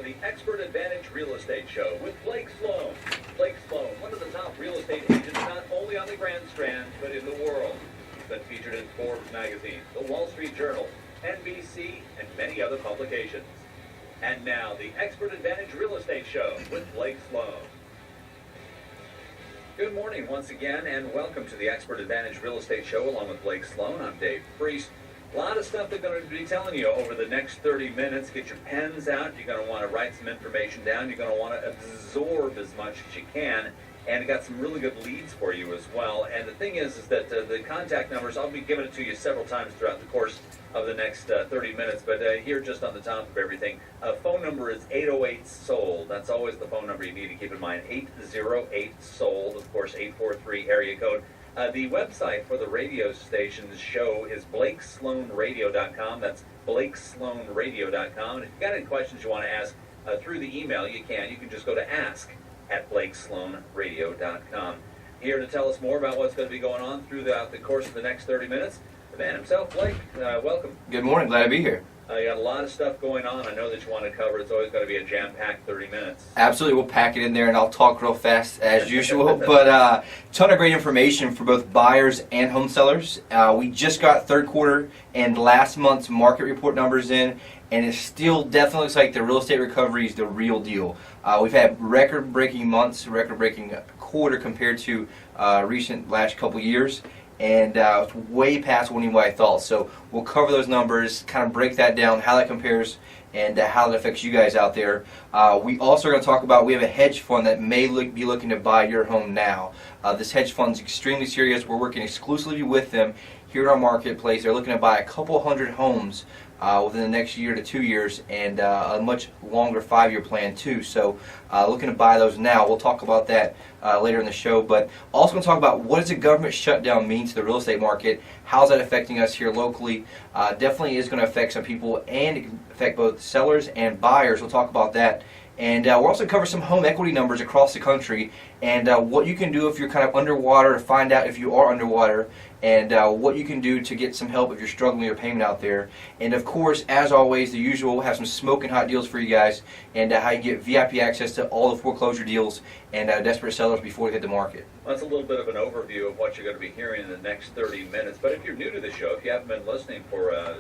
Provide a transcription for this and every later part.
the Expert Advantage Real Estate Show with Blake Sloan. Blake Sloan, one of the top real estate agents not only on the Grand Strand, but in the world. He's been featured in Forbes magazine, the Wall Street Journal, NBC, and many other publications. And now, the Expert Advantage Real Estate Show with Blake Sloan. Good morning once again, and welcome to the Expert Advantage Real Estate Show along with Blake Sloan. I'm Dave Priest. A lot of stuff they're going to be telling you over the next 30 minutes. Get your pens out. You're going to want to write some information down. You're going to want to absorb as much as you can. And I got some really good leads for you as well. And the thing is that the contact numbers, I'll be giving it to you several times throughout the course of the next 30 minutes. But here, just on the top of everything, phone number is 808-SOLD. That's always the phone number you need to keep in mind, 808-SOLD, of course, 843 area code. The website for the radio station's show is BlakeSloanRadio.com. That's BlakeSloanRadio.com. And if you've got any questions you want to ask through the email, you can just go to ask@BlakeSloanRadio.com. Here to tell us more about what's going to be going on throughout the course of the next 30 minutes, the man himself, Blake. Welcome. Good morning. Glad to be here. You got a lot of stuff going on. I know that you want to cover. It's always going to be a jam-packed 30 minutes. Absolutely. We'll pack it in there, and I'll talk real fast as usual. But ton of great information for both buyers and home sellers. We just got third quarter and last month's market report numbers in, and it still definitely looks like the real estate recovery is the real deal. We've had record-breaking months, record-breaking quarter compared to recent last couple years. And it's way past what I thought. So we'll cover those numbers, kind of break that down, how that compares, and how that affects you guys out there. We also are going to talk about, we have a hedge fund that may be looking to buy your home now. This hedge fund is extremely serious. We're working exclusively with them here in our marketplace. They're looking to buy a couple hundred homes within the next year to 2 years, and a much longer 5-year plan too. So looking to buy those now. We'll talk about that later in the show, but also going to talk about what does a government shutdown mean to the real estate market. How's that affecting us here locally? Definitely is going to affect some people, and it can affect both sellers and buyers. We'll talk about that. And we'll also cover some home equity numbers across the country, and what you can do if you're kind of underwater, to find out if you are underwater, and what you can do to get some help if you're struggling with your payment out there. And of course, as always, the usual, we'll have some smoking hot deals for you guys, and how you get VIP access to all the foreclosure deals and desperate sellers before they hit the market. Well, that's a little bit of an overview of what you're going to be hearing in the next 30 minutes. But if you're new to the show, if you haven't been listening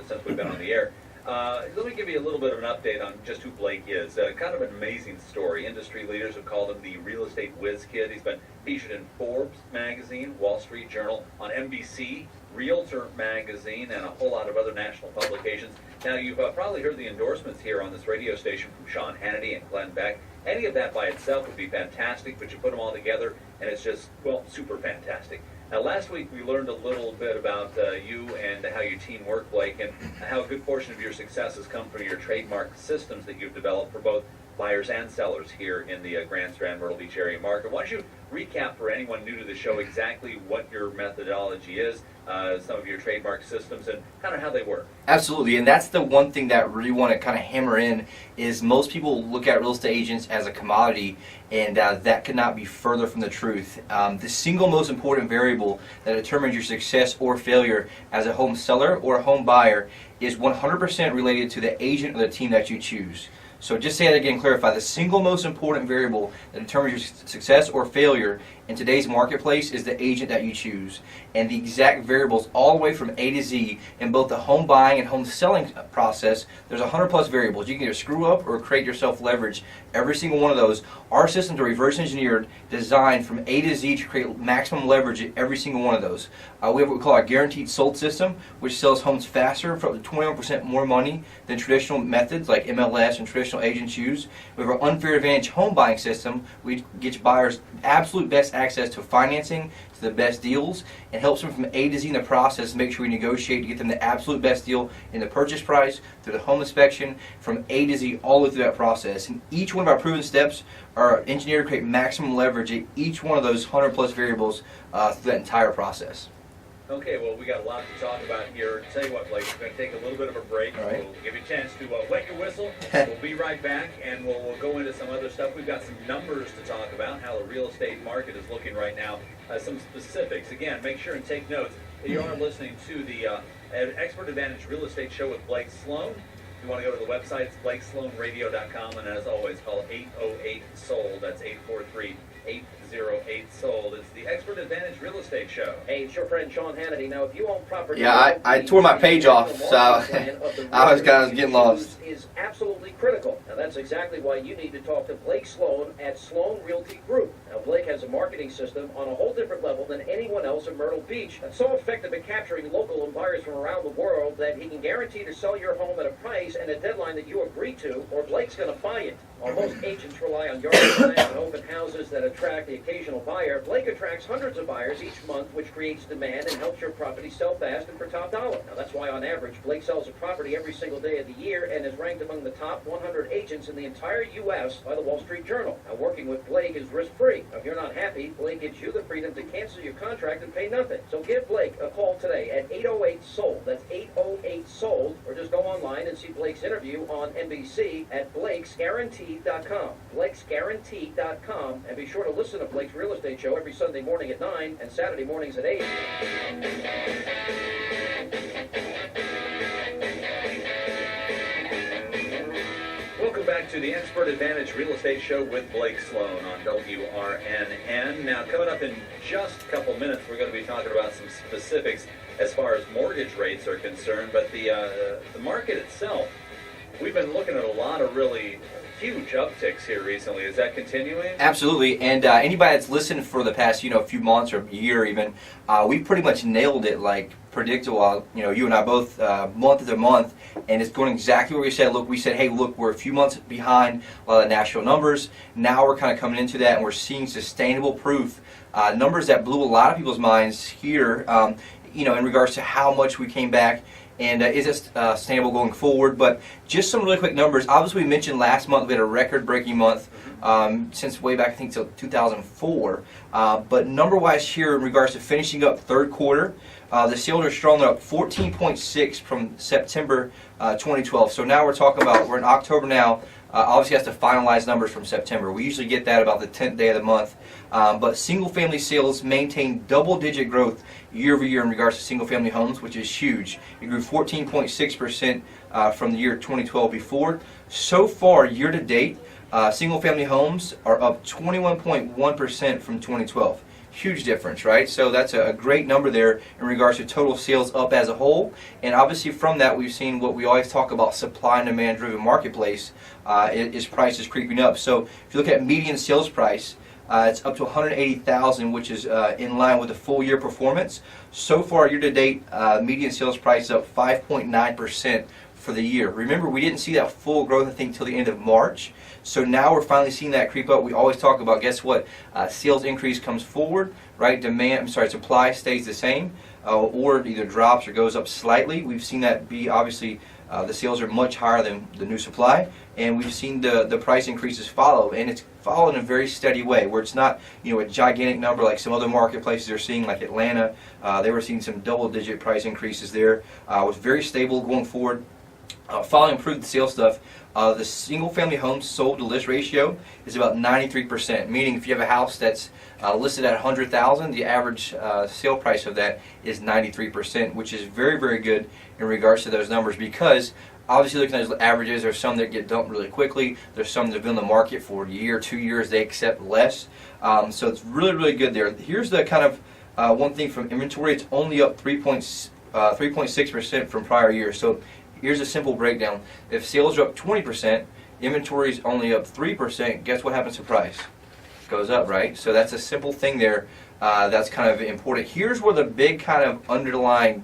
since we've been on the air, let me give you a little bit of an update on just who Blake is. Kind of an amazing story. Industry leaders have called him the real estate whiz kid. He's been featured in Forbes magazine, Wall Street Journal, on NBC, Realtor magazine, and a whole lot of other national publications. Now, you've probably heard the endorsements here on this radio station from Sean Hannity and Glenn Beck. Any of that by itself would be fantastic, but you put them all together, and it's just, well, super fantastic. Now, last week we learned a little bit about you and how your team work, Blake, and how a good portion of your success has come from your trademark systems that you've developed for both buyers and sellers here in the Grand Strand, Myrtle Beach area market. Why don't you recap for anyone new to the show exactly what your methodology is, some of your trademark systems, and kind of how they work? Absolutely, and that's the one thing that I really want to kind of hammer in, is most people look at real estate agents as a commodity, and that could not be further from the truth. The single most important variable that determines your success or failure as a home seller or a home buyer is 100% related to the agent or the team that you choose. So just say that again, clarify. The single most important variable that determines your success or failure in today's marketplace is the agent that you choose. And the exact variables all the way from A to Z in both the home buying and home selling process, there's 100 plus variables. You can either screw up or create yourself leverage every single one of those. Our systems are reverse engineered, designed from A to Z to create maximum leverage at every single one of those. We have what we call our guaranteed sold system, which sells homes faster for up to 21% more money than traditional methods like MLS and traditional agents use. We have our unfair advantage home buying system. We get buyers absolute best access to financing, to the best deals, and helps them from A to Z in the process to make sure we negotiate to get them the absolute best deal in the purchase price, through the home inspection, from A to Z all the way through that process. And each one of our proven steps are engineered to create maximum leverage at each one of those 100 plus variables through that entire process. Okay, well, we got a lot to talk about here. Tell you what, Blake, we're going to take a little bit of a break. All right. We'll give you a chance to wet your whistle. We'll be right back, and we'll go into some other stuff. We've got some numbers to talk about, how the real estate market is looking right now, some specifics. Again, make sure and take notes. You are listening to the Expert Advantage Real Estate Show with Blake Sloan. you want to go to the website, it's BlakeSloanRadio.com, and as always, call 808-SOLD. That's 843-808-SOLD. It's the Expert Advantage Real Estate Show. Hey, it's your friend Sean Hannity. Now, if you own property... Yeah, I tore my page off, so I was kind of getting lost. ...is absolutely critical. Now, that's exactly why you need to talk to Blake Sloan at Sloan Realty Group. Now, Blake has a marketing system on a whole different level than anyone else in Myrtle Beach. That's so effective at capturing local buyers from around the world that he can guarantee to sell your home at a price and a deadline that you agree to, or Blake's going to buy it. While most agents rely on yard signs and open houses that attract the occasional buyer, Blake attracts hundreds of buyers each month, which creates demand and helps your property sell fast and for top dollar. Now, that's why, on average, Blake sells a property every single day of the year and is ranked among the top 100 agents in the entire U.S. by the Wall Street Journal. Now, working with Blake is risk-free. Now, if you're not happy, Blake gives you the freedom to cancel your contract and pay nothing. So give Blake a call today at 808-SOLD. That's 808-SOLD. Or just go online and see Blake's interview on NBC at BlakesGuarantee.com. BlakesGuarantee.com. And be sure to listen to Blake's Real Estate Show every Sunday morning at 9 and Saturday mornings at 8. Welcome back to the Expert Advantage Real Estate Show with Blake Sloan on WRNN. Now, coming up in just a couple minutes, we're going to be talking about some specifics as far as mortgage rates are concerned. But the market itself, we've been looking at a lot of really huge upticks here recently. Is that continuing? Absolutely, and anybody that's listened for the past, few months or a year even, we pretty much nailed it, like predictable. You and I both month to month, and it's going exactly what we said. Look, we said, hey, look, we're a few months behind a lot of the national numbers. Now we're kind of coming into that, and we're seeing sustainable proof, numbers that blew a lot of people's minds here. In regards to how much we came back. And is it sustainable going forward? But just some really quick numbers. Obviously, we mentioned last month we had a record-breaking month since way back, I think, till 2004. But number-wise here, in regards to finishing up third quarter, the sales are strong. They're up 14.6 from September 2012. So now we're talking about, we're in October now. Obviously, has to finalize numbers from September. We usually get that about the 10th day of the month. But single-family sales maintain double-digit growth year over year in regards to single-family homes, which is huge. It grew 14.6% from the year 2012 before. So far, year to date, single-family homes are up 21.1% from 2012. Huge difference, right? So that's a great number there in regards to total sales up as a whole. And obviously from that, we've seen what we always talk about, supply and demand driven marketplace, is prices creeping up. So if you look at median sales price, it's up to $180,000, which is in line with the full year performance. So far, year to date, median sales price is up 5.9% for the year. Remember, we didn't see that full growth, I think, until the end of March. So now we're finally seeing that creep up. We always talk about, guess what? Sales increase comes forward, right? Supply stays the same, or it either drops or goes up slightly. We've seen that be, obviously, the sales are much higher than the new supply, and we've seen the price increases follow, and it's followed in a very steady way, where it's not, a gigantic number like some other marketplaces are seeing, like Atlanta. They were seeing some double-digit price increases there. It was very stable going forward. Following improved sales stuff, the single-family homes sold to list ratio is about 93%, meaning if you have a house that's listed at $100,000, the average sale price of that is 93%, which is very, very good in regards to those numbers, because obviously looking at those averages, there's some that get dumped really quickly, there's some that have been on the market for a year, 2 years, they accept less, so it's really, really good there. Here's the kind of one thing from inventory. It's only up 3.6% from prior years. So here's a simple breakdown. If sales are up 20%, inventory is only up 3%, guess what happens to price? It goes up, right? So that's a simple thing there that's kind of important. Here's where the big kind of underlying,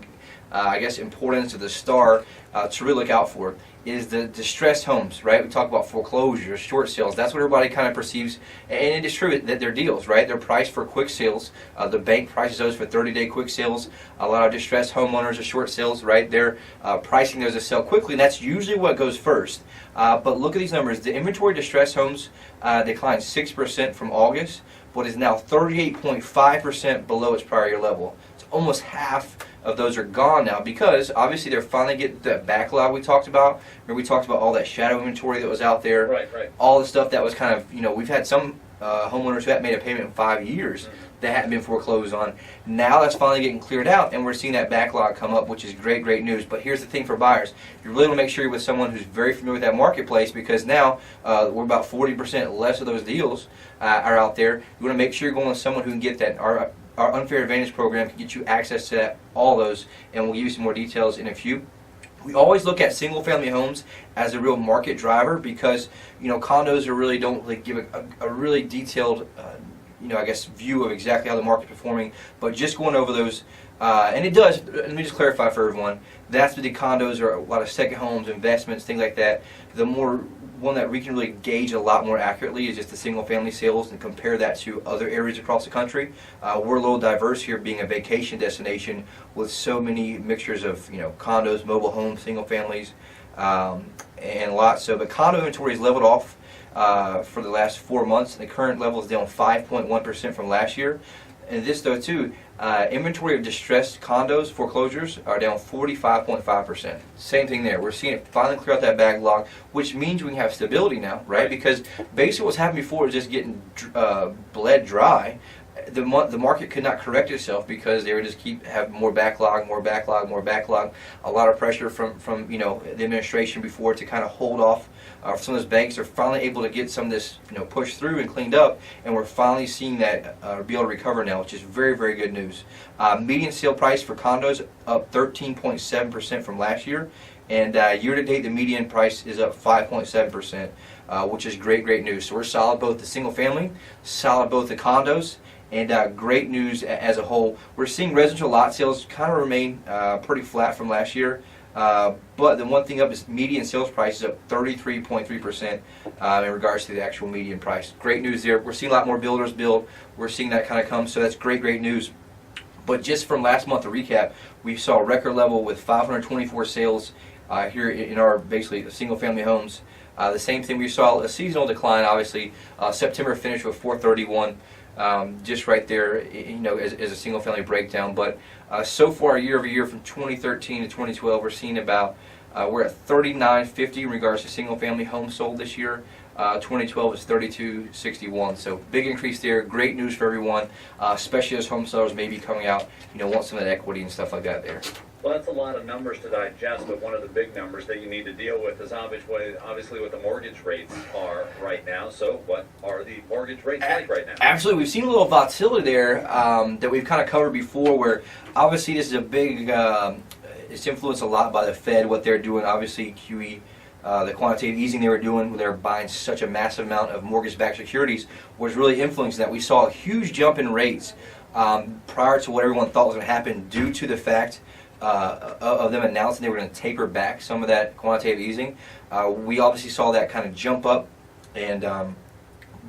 importance of the star to really look out for is the distressed homes, right? We talk about foreclosures, short sales. That's what everybody kind of perceives, and it is true that they're deals, right? They're priced for quick sales. The bank prices those for 30-day quick sales. A lot of distressed homeowners are short sales, right? They're pricing those to sell quickly, and that's usually what goes first. But look at these numbers. The inventory distressed homes declined 6% from August, but is now 38.5% below its prior year level. It's almost half of those are gone now, because obviously they're finally getting that backlog we talked about. Remember, we talked about all that shadow inventory that was out there, right. All the stuff that was kind of, we've had some homeowners who haven't made a payment in 5 years. that hadn't been foreclosed on. Now that's finally getting cleared out, and we're seeing that backlog come up, which is great news. But here's the thing for buyers. You really want to make sure you're with someone who's very familiar with that marketplace, because now we're about 40% less of those deals are out there. You want to make sure you're going with someone who can get that. Our Unfair Advantage program can get you access to that, all those, and we'll give you some more details in a few. We always look at single-family homes as a real market driver, because condos are really don't really give a really detailed I guess view of exactly how the market's performing. But just going over those, and it does. Let me just clarify for everyone. That's what the condos are, a lot of second homes, investments, things like that. The one that we can really gauge a lot more accurately is just the single-family sales, and compare that to other areas across the country. We're a little diverse here, being a vacation destination with so many mixtures of condos, mobile homes, single families, and lots. So the condo inventory is leveled off for the last 4 months. The current level is down 5.1% from last year. And this though too, inventory of distressed condos, foreclosures, are down 45.5%. Same thing there. We're seeing it finally clear out that backlog, which means we can have stability now, right? Because basically what's happened before is just getting bled dry. The market could not correct itself because they would just keep having more backlog. A lot of pressure from the administration before to kind of hold off. Some of those banks are finally able to get some of this pushed through and cleaned up, and we're finally seeing that be able to recover now, which is very good news. Median sale price for condos up 13.7% from last year, and year to date the median price is up 5.7%, which is great news. So we're solid both the single family, solid both the condos. And great news as a whole. We're seeing residential lot sales kind of remain pretty flat from last year. But the one thing up is median sales price is up 33.3% in regards to the actual median price. Great news there. We're seeing a lot more builders build. We're seeing that kind of come, so that's great news. But just from last month, to recap, we saw a record level with 524 sales here in our basically single-family homes. The same thing, we saw a seasonal decline, obviously. September finished with 431. Just right there, as a single-family breakdown. But so far, year over year, from 2013 to 2012, we're seeing about we're at 3950 in regards to single-family homes sold this year. 2012 is 3261. So big increase there. Great news for everyone, especially as home sellers may be coming out, want some of that equity and stuff like that there. Well, that's a lot of numbers to digest, but one of the big numbers that you need to deal with is obviously what the mortgage rates are right now. So what are the mortgage rates like right now? Absolutely. We've seen a little volatility there that we've kind of covered before, where obviously this is a big, it's influenced a lot by the Fed, what they're doing. Obviously QE, the quantitative easing they were doing, where they were buying such a massive amount of mortgage-backed securities, was really influencing that. We saw a huge jump in rates prior to what everyone thought was going to happen, due to the fact of them announcing they were going to taper back some of that quantitative easing. We obviously saw that kind of jump up, and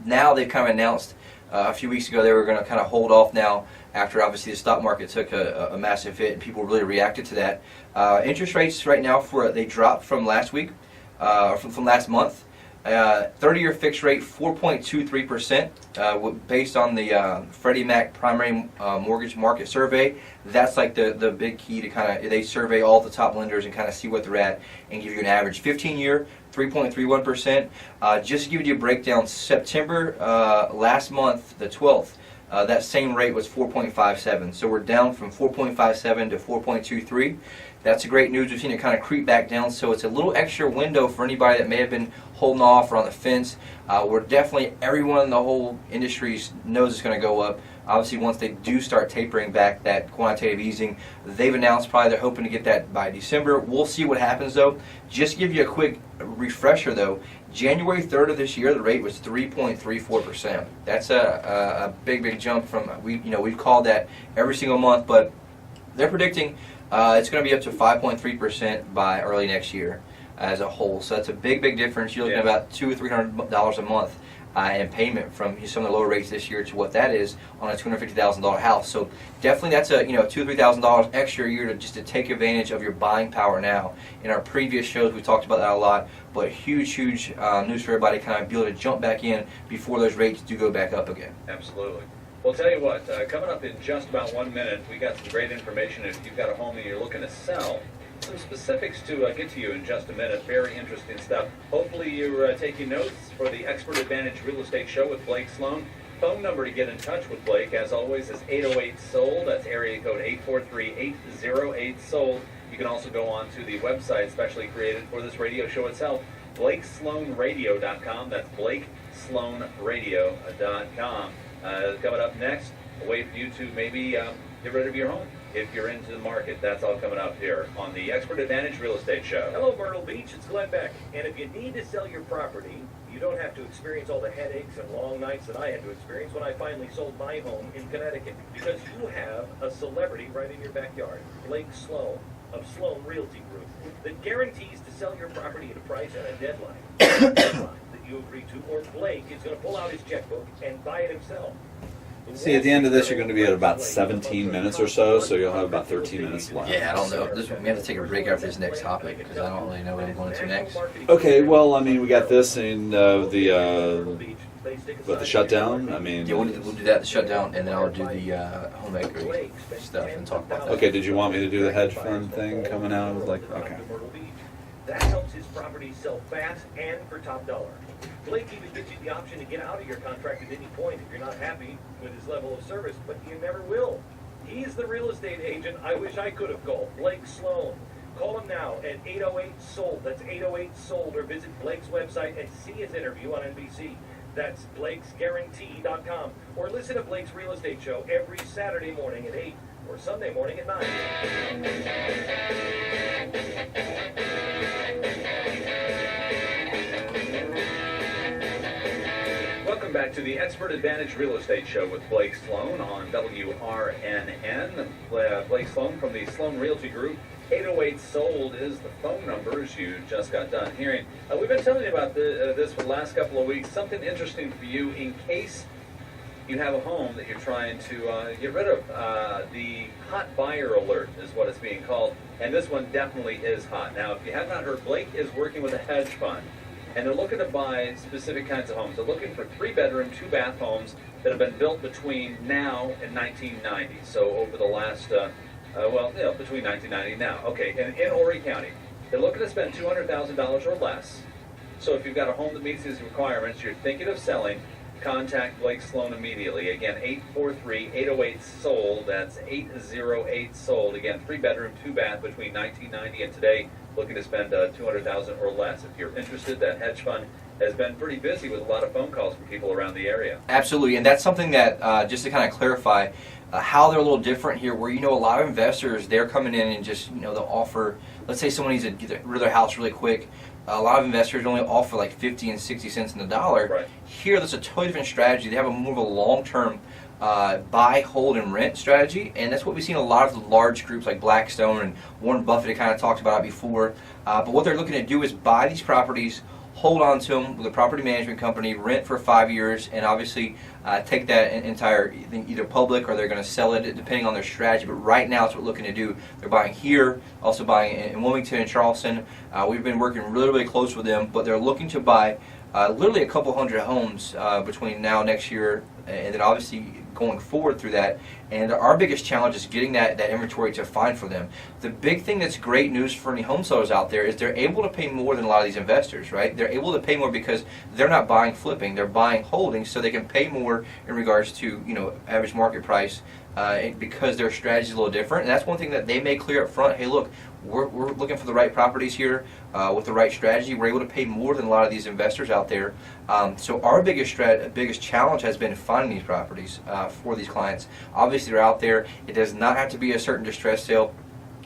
now they've kind of announced a few weeks ago they were going to kind of hold off now, after obviously the stock market took a massive hit and people really reacted to that. Interest rates right now, they dropped from last week, from last month. 30-year fixed rate 4.23%, based on the Freddie Mac primary mortgage market survey. That's like the big key to kind of, they survey all the top lenders and kind of see what they're at and give you an average. 15-year 3.31%. Just to give you a breakdown, September last month, the 12th, that same rate was 4.57. So we're down from 4.57 to 4.23. That's great news. We've seen it kind of creep back down, so it's a little extra window for anybody that may have been holding off or on the fence. We're definitely, everyone in the whole industry knows it's going to go up. Obviously, once they do start tapering back that quantitative easing, they've announced probably they're hoping to get that by December. We'll see what happens though. Just to give you a quick refresher though, January 3rd of this year, the rate was 3.34%. That's a big jump from, we've called that every single month, but they're predicting it's going to be up to 5.3% by early next year as a whole. So that's a big difference. You're looking at about $200 or $300 a month in payment from some of the lower rates this year to what that is on a $250,000 house. So definitely that's a $2,000 or $3,000 extra a year just to take advantage of your buying power now. In our previous shows we talked about that a lot, but huge news for everybody to kind of be able to jump back in before those rates do go back up again. Absolutely. Well, tell you what, coming up in just about 1 minute, we got some great information. If you've got a home that you're looking to sell, some specifics to get to you in just a minute. Very interesting stuff. Hopefully you're taking notes for the Expert Advantage Real Estate Show with Blake Sloan. phone number to get in touch with Blake, as always, is 808-SOLD. That's area code 843-808-SOLD. You can also go on to the website specially created for this radio show itself, BlakeSloanRadio.com. That's BlakeSloanRadio.com. Coming up next, a way for you to maybe get rid of your home if you're into the market. That's all coming up here on the Expert Advantage Real Estate Show. Hello, Myrtle Beach. It's Glenn Beck. And if you need to sell your property, you don't have to experience all the headaches and long nights that I had to experience when I finally sold my home in Connecticut. Because you have a celebrity right in your backyard, Blake Sloan of Sloan Realty Group, that guarantees to sell your property at a price and a deadline. That you agree to, or Blake is going to pull out his checkbook and buy it himself. See, at the end of this, you're going to be at about 17 minutes or so you'll have about 13 minutes left. Yeah, I don't know. We have to take a break after this next topic because I don't really know what I'm going to next. Okay, well, I mean, we got this in the shutdown. I mean, Yeah, we'll do that, the shutdown, and then I'll do the home equity stuff and talk about that. okay, did you want me to do the hedge fund thing coming out? Okay. That helps his property sell fast and for top dollar. Blake even gives you the option to get out of your contract at any point if you're not happy with his level of service, but you never will. He's the real estate agent I wish I could have called, Blake Sloan. Call him now at 808-SOLD. That's 808-SOLD, or visit Blake's website and see his interview on NBC. That's Blake'sGuarantee.com. Or listen to Blake's Real Estate Show every Saturday morning at 8 or Sunday morning at 9. Welcome back to the Expert Advantage Real Estate Show with Blake Sloan on WRNN. Blake Sloan from the Sloan Realty Group. 808-SOLD is the phone number, as you just got done hearing. We've been telling you about this for the last couple of weeks. Something interesting for you in case you have a home that you're trying to get rid of. The hot buyer alert is what it's being called, and this one definitely is hot. Now, if you have not heard, Blake is working with a hedge fund, and they're looking to buy specific kinds of homes. They're looking for 3-bedroom, 2-bath homes that have been built between now and 1990. So over the last, between 1990 and now. Okay, and in Horry County, they're looking to spend $200,000 or less. So if you've got a home that meets these requirements, you're thinking of selling, contact Blake Sloan immediately. Again, 843-808-SOLD. That's 808-SOLD. Again, 3-bedroom, 2-bath between 1990 and today. Looking to spend $200,000 or less. If you're interested, that hedge fund has been pretty busy with a lot of phone calls from people around the area. Absolutely, and that's something that, just to kind of clarify, how they're a little different here, where a lot of investors, they're coming in and just, they'll offer, let's say someone needs to get rid of their house really quick. A lot of investors only offer like 50 and 60 cents in the dollar. Right. Here, there's a totally different strategy. They have more of a long-term buy, hold, and rent strategy, and that's what we've seen a lot of the large groups like Blackstone and Warren Buffett had kind of talked about it before. But what they're looking to do is buy these properties, hold on to them with a property management company, rent for 5 years, and obviously take that entire either public or they're going to sell it depending on their strategy. But right now, it's what we're looking to do. They're buying here, also buying in Wilmington and Charleston. We've been working really, really close with them, but they're looking to buy literally a couple hundred homes between now and next year, and then obviously going forward through that. And our biggest challenge is getting that inventory to find for them. The big thing that's great news for any home sellers out there is they're able to pay more than a lot of these investors, right? They're able to pay more because they're not buying flipping, they're buying holding, so they can pay more in regards to average market price because their strategy is a little different. And that's one thing that they make clear up front. Hey, look, we're looking for the right properties here with the right strategy. We're able to pay more than a lot of these investors out there. So our biggest challenge has been finding these properties for these clients. Obviously, they're out there. It does not have to be a certain distress sale.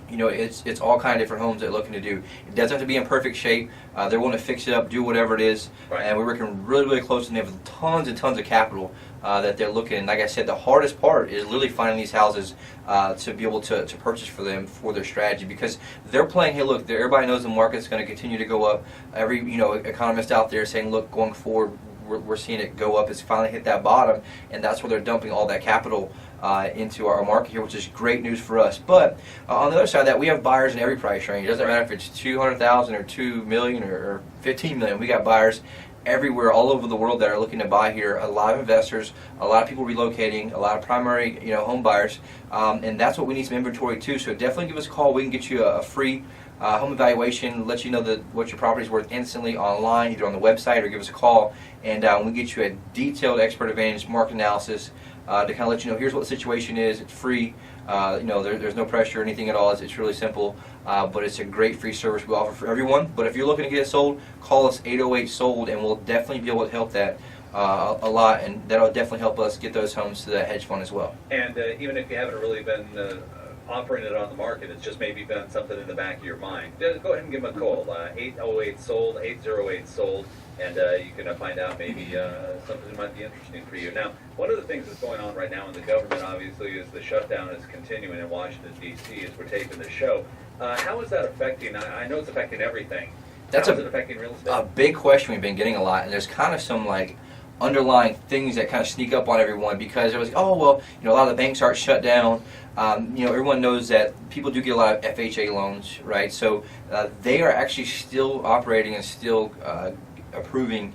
It's all kind of different homes they're looking to do. It doesn't have to be in perfect shape. They're willing to fix it up, do whatever it is. Right. And we're working really, really close, and they have tons and tons of capital that they're looking. And like I said, the hardest part is literally finding these houses to be able to purchase for them for their strategy, because they're playing, hey, look, everybody knows the market's going to continue to go up. Every economist out there saying, look, going forward, we're seeing it go up. It's finally hit that bottom, and that's where they're dumping all that capital into our market here, which is great news for us. But on the other side of that, we have buyers in every price range. It doesn't matter if it's $200,000 or $2 million or $15 million. We got buyers everywhere, all over the world that are looking to buy here. A lot of investors, a lot of people relocating, a lot of primary, home buyers, and that's what we need some inventory too. So definitely give us a call. We can get you a free home evaluation, let you know what your property is worth instantly online, either on the website or give us a call, and we get you a detailed expert advantage market analysis to kind of let you know here's what the situation is. It's free. There's no pressure or anything at all. It's really simple, but it's a great free service we offer for everyone. But if you're looking to get it sold, call us 808-SOLD, and we'll definitely be able to help that a lot, and that'll definitely help us get those homes to that hedge fund as well. And even if you haven't really been offering it on the market, it's just maybe been something in the back of your mind, go ahead and give them a call, 808-SOLD, 808-SOLD, and you can find out maybe something that might be interesting for you. Now, one of the things that's going on right now in the government, obviously, is the shutdown is continuing in Washington, D.C. as we're taping the show. How is that affecting, I know it's affecting everything. How is it affecting real estate? A big question we've been getting a lot, and there's kind of some underlying things that kind of sneak up on everyone, because it was, a lot of the banks aren't shut down. Everyone knows that people do get a lot of FHA loans, right? So they are actually still operating and still approving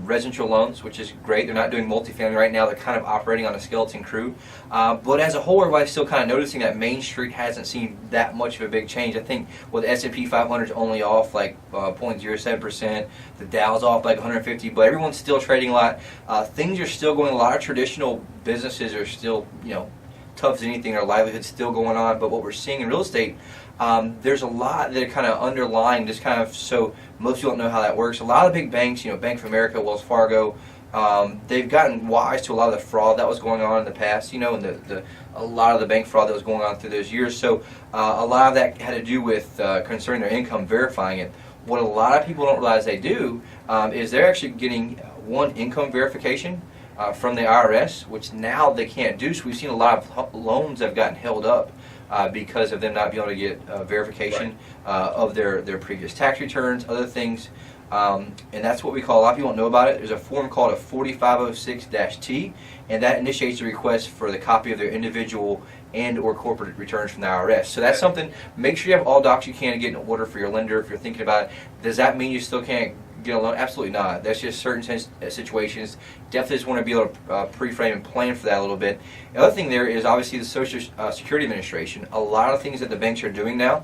residential loans, which is great. They're not doing multifamily right now. They're kind of operating on a skeleton crew. But as a whole, everybody's still kind of noticing that Main Street hasn't seen that much of a big change. I think with the S&P 500 is only off 0.07%. The Dow's off 150, but everyone's still trading a lot. Things are still going. A lot of traditional businesses are still, tough as anything. Their livelihood's still going on. But what we're seeing in real estate, there's a lot that are kind of underlying, just kind of so most people don't know how that works. A lot of big banks, Bank of America, Wells Fargo, they've gotten wise to a lot of the fraud that was going on in the past, and a lot of the bank fraud that was going on through those years. So a lot of that had to do with concerning their income, verifying it. What a lot of people don't realize they do is they're actually getting one income verification from the IRS, which now they can't do. So we've seen a lot of loans that have gotten held up because of them not being able to get verification of their previous tax returns, other things. And that's what we call, a lot of people don't know about it. There's a form called a 4506-T, and that initiates a request for the copy of their individual and or corporate returns from the IRS. So that's something, make sure you have all docs you can to get in order for your lender if you're thinking about it. Does that mean you still can't get a loan? Absolutely not. That's just certain situations. Definitely just want to be able to pre-frame and plan for that a little bit. The other thing there is obviously the Social Security Administration. A lot of things that the banks are doing now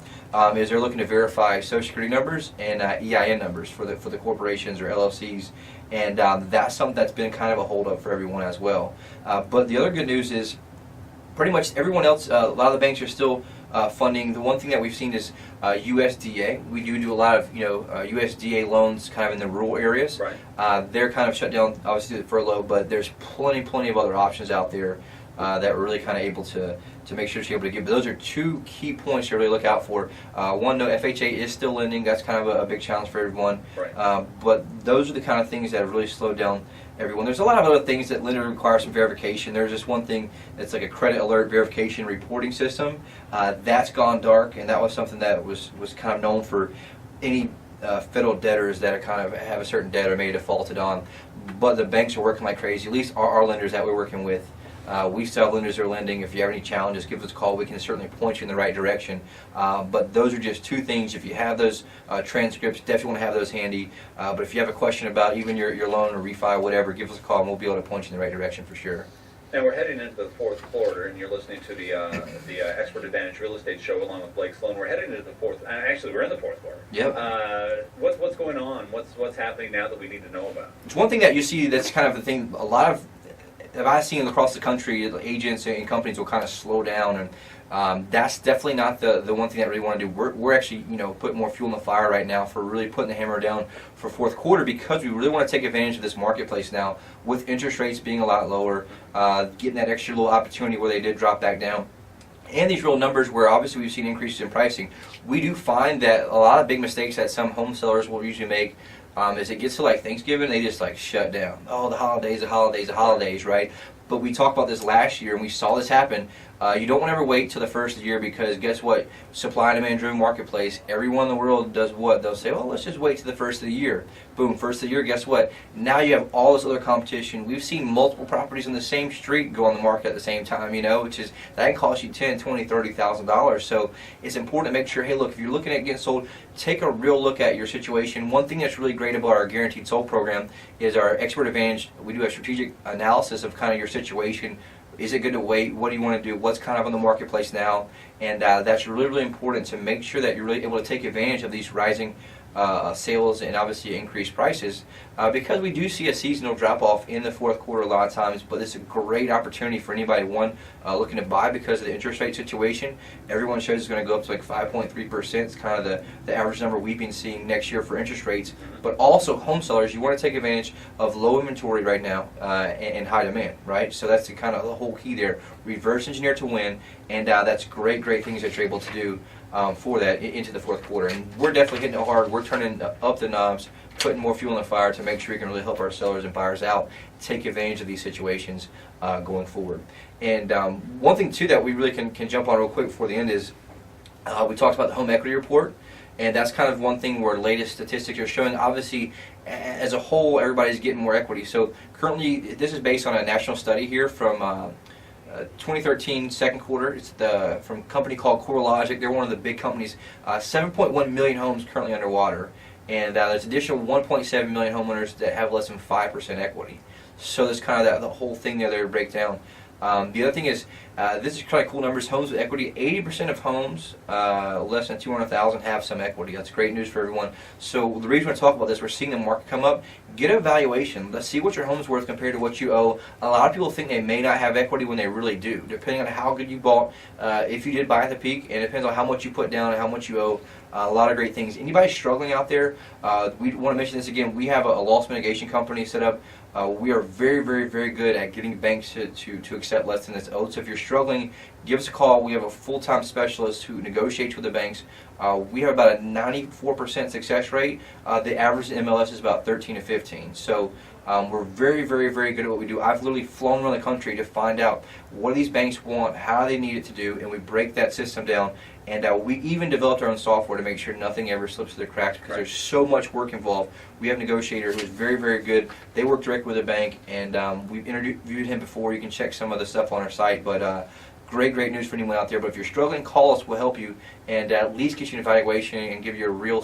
is they're looking to verify Social Security numbers and EIN numbers for the corporations or LLCs, and that's something that's been kind of a holdup for everyone as well. But the other good news is pretty much everyone else, a lot of the banks are still funding. The one thing that we've seen is USDA. We do a lot of USDA loans kind of in the rural areas. Right. They're kind of shut down, obviously the furlough, but there's plenty of other options out there that we're really kind of able to make sure you're able to give. But those are two key points to really look out for. One, no, FHA is still lending. That's kind of a big challenge for everyone. Right. But those are the kind of things that have really slowed down everyone. There's a lot of other things that lender requires some verification. There's just one thing that's like a credit alert verification reporting system. That's gone dark, and that was something that was kind of known for any federal debtors that are kind of have a certain debt or may have defaulted on. But the banks are working like crazy, at least our lenders that we're working with. We still have lenders that are lending. If you have any challenges, give us a call. We can certainly point you in the right direction. But those are just two things. If you have those transcripts, definitely want to have those handy. But if you have a question about even your loan or refi or whatever, give us a call and we'll be able to point you in the right direction for sure. Now we're heading into the fourth quarter, and you're listening to the Expert Advantage Real Estate Show along with Blake Sloan. We're heading into the fourth. Actually, we're in the fourth quarter. Yep. What's going on? What's happening now that we need to know about? It's one thing that you see that's kind of the thing. A lot of that I've seen across the country, agents and companies will kind of slow down, and that's definitely not the one thing that we really want to do. We're actually putting more fuel in the fire right now for really putting the hammer down for fourth quarter, because we really want to take advantage of this marketplace now with interest rates being a lot lower, getting that extra little opportunity where they did drop back down. And these real numbers where obviously we've seen increases in pricing. We do find that a lot of big mistakes that some home sellers will usually make as it gets to Thanksgiving, they just shut down. Oh, the holidays, right? But we talked about this last year, and we saw this happen. You don't want to ever wait till the first of the year, because guess what? Supply and demand driven marketplace. Everyone in the world does what? They'll say, oh, let's just wait till the first of the year. Boom, first of the year, guess what? Now you have all this other competition. We've seen multiple properties in the same street go on the market at the same time, which is, that can cost you $10,000, $20,000, $30,000. So it's important to make sure, hey, look, if you're looking at getting sold, take a real look at your situation. One thing that's really great about our Guaranteed Sold program is our Expert Advantage. We do a strategic analysis of kind of your situation. Is it good to wait? What do you want to do? What's kind of on the marketplace now? And that's really, really important to make sure that you're really able to take advantage of these rising sales and obviously increased prices, because we do see a seasonal drop-off in the fourth quarter a lot of times, but it's a great opportunity for anybody, looking to buy because of the interest rate situation. Everyone shows it's going to go up to like 5.3%. It's kind of the average number we've been seeing next year for interest rates. But also home sellers, you want to take advantage of low inventory right now and high demand, right? So that's the kind of the whole key there. Reverse engineer to win, and that's great things that you're able to do for that into the fourth quarter. And we're definitely hitting it hard. We're turning up the knobs, putting more fuel in the fire to make sure we can really help our sellers and buyers out, take advantage of these situations going forward. And one thing too that we really can jump on real quick before the end is we talked about the home equity report, and that's kind of one thing where latest statistics are showing, obviously, as a whole, everybody's getting more equity. So currently, this is based on a national study here from 2013 second quarter. It's from a company called CoreLogic. They're one of the big companies. 7.1 million homes currently underwater, and there's additional 1.7 million homeowners that have less than 5% equity. So there's kind of the whole thing there to break down. The other thing is, this is kind of cool numbers. Homes with equity, 80% of homes less than 200,000 have some equity. That's great news for everyone. So the reason we're talking about this, we're seeing the market come up. Get a valuation. Let's see what your home's worth compared to what you owe. A lot of people think they may not have equity when they really do, depending on how good you bought. If you did buy at the peak, and it depends on how much you put down and how much you owe. A lot of great things. Anybody struggling out there, we want to mention this again. We have a loss mitigation company set up. We are very good at getting banks to accept less than it's owed. So if you're struggling, give us a call. We have a full-time specialist who negotiates with the banks. We have about a 94% success rate. The average in MLS is about 13 to 15. So we're very good at what we do. I've literally flown around the country to find out what do these banks want, how they need it to do, and we break that system down. And we even developed our own software to make sure nothing ever slips through the cracks, because there's so much work involved. We have a negotiator who's very good. They work directly with the bank, and we've interviewed him before. You can check some of the stuff on our site. But great news for anyone out there. But if you're struggling, call us. We'll help you, and at least get you an evaluation and give you a real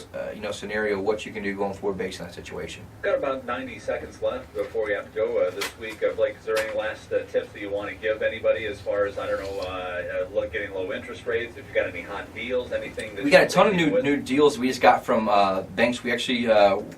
scenario of what you can do going forward based on that situation. Got about 90 seconds left before we have to go this week. Blake, is there any last tips that you want to give anybody as far as, I don't know, getting low interest rates, if you got any hot deals, anything that we got a ton of new deals we just got from banks. We actually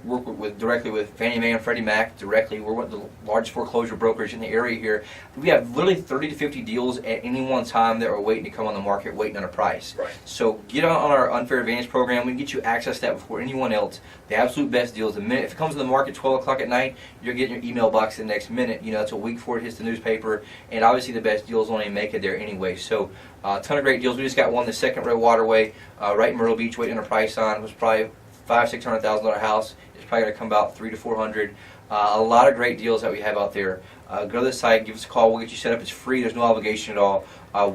work directly with Fannie Mae and Freddie Mac directly. We're one of the largest foreclosure brokers in the area here. We have literally 30 to 50 deals at any one time that are waiting to come on the market, waiting on a price. Right. So get on our Unfair Advantage program. We can get you access to that before anyone else. The absolute best deals. The minute if it comes to the market 12 o'clock at night, you're getting your email box the next minute. It's a week before it hits the newspaper, and obviously the best deals only make it there anyway. So a ton of great deals. We just got one, the Second Row Waterway, right in Myrtle Beach, waiting on a price on. It was probably $500,000-$600,000 house. It's probably going to come about $300,000 to $400,000. A lot of great deals that we have out there. Go to the site, give us a call. We'll get you set up. It's free. There's no obligation at all.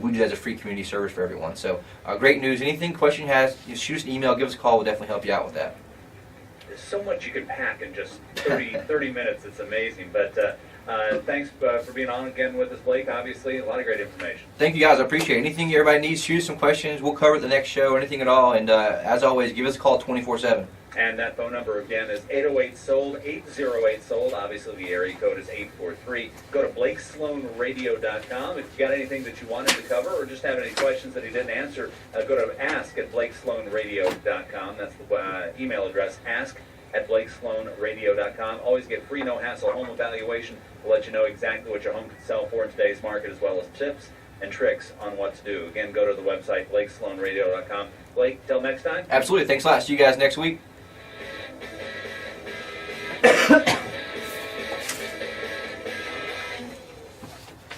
We do that as a free community service for everyone. So great news. Anything question you have, you shoot us an email, give us a call. We'll definitely help you out with that. There's so much you can pack in just 30 minutes. It's amazing. But thanks for being on again with us, Blake. Obviously, a lot of great information. Thank you, guys. I appreciate it. Anything everybody needs, shoot us some questions. We'll cover it the next show, anything at all. And as always, give us a call 24/7. And that phone number again is 808-SOLD, 808-SOLD. Obviously, the area code is 843. Go to BlakeSloanRadio.com. If you got anything that you wanted to cover or just have any questions that he didn't answer, go to ask@BlakeSloanRadio.com. That's the email address, ask@BlakeSloanRadio.com. Always get free, no-hassle home evaluation. We'll let you know exactly what your home can sell for in today's market, as well as tips and tricks on what to do. Again, go to the website, BlakeSloanRadio.com. Blake, till next time. Absolutely. Thanks a lot. See you guys next week.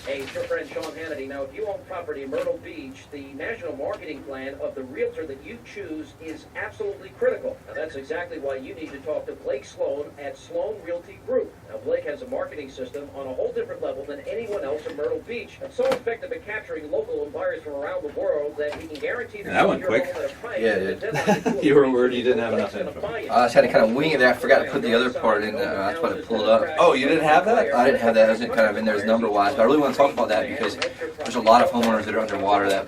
Hey, it's your friend Sean Hannity. Now, if you own property in Myrtle Beach, the national marketing plan of the Realtor that you choose is absolutely critical. Now, that's exactly why you need to talk to Blake Sloan at Sloan Realty Group. Now, Blake has a marketing system on a whole different level than anyone else in Myrtle Beach. That's so effective at capturing local buyers from around the world that he can guarantee That went your quick. home at a price Yeah, that dude. the deadline is You were worried you didn't have enough info. I just had to kind of wing it there. I forgot to put the other part in. That's why I pulled it up. Oh, you didn't have that? I didn't have that. It wasn't kind of in there as number wise, but I really want to talk about that because there's a lot of homeowners that are underwater that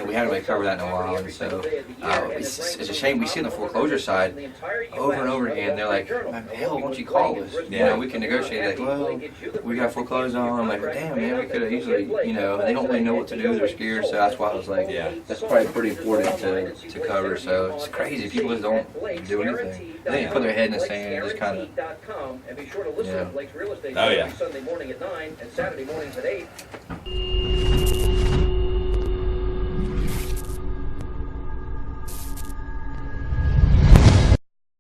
we haven't really covered that in a while, and so it's a shame. We see on the foreclosure side over and over again. They're like, "Hell, why don't you call us? You know, we can negotiate." Like, well, we got foreclosed on. I'm like, damn, man, we could have easily, you know. They don't really know what to do. They're scared, so that's why I was like, Yeah. that's probably pretty important to cover. So it's crazy. People just don't do anything. They put their head in the sand and just kind of. And be sure to listen to Blake's Real Estate Oh, yeah. every Sunday morning at 9 and Saturday mornings at 8.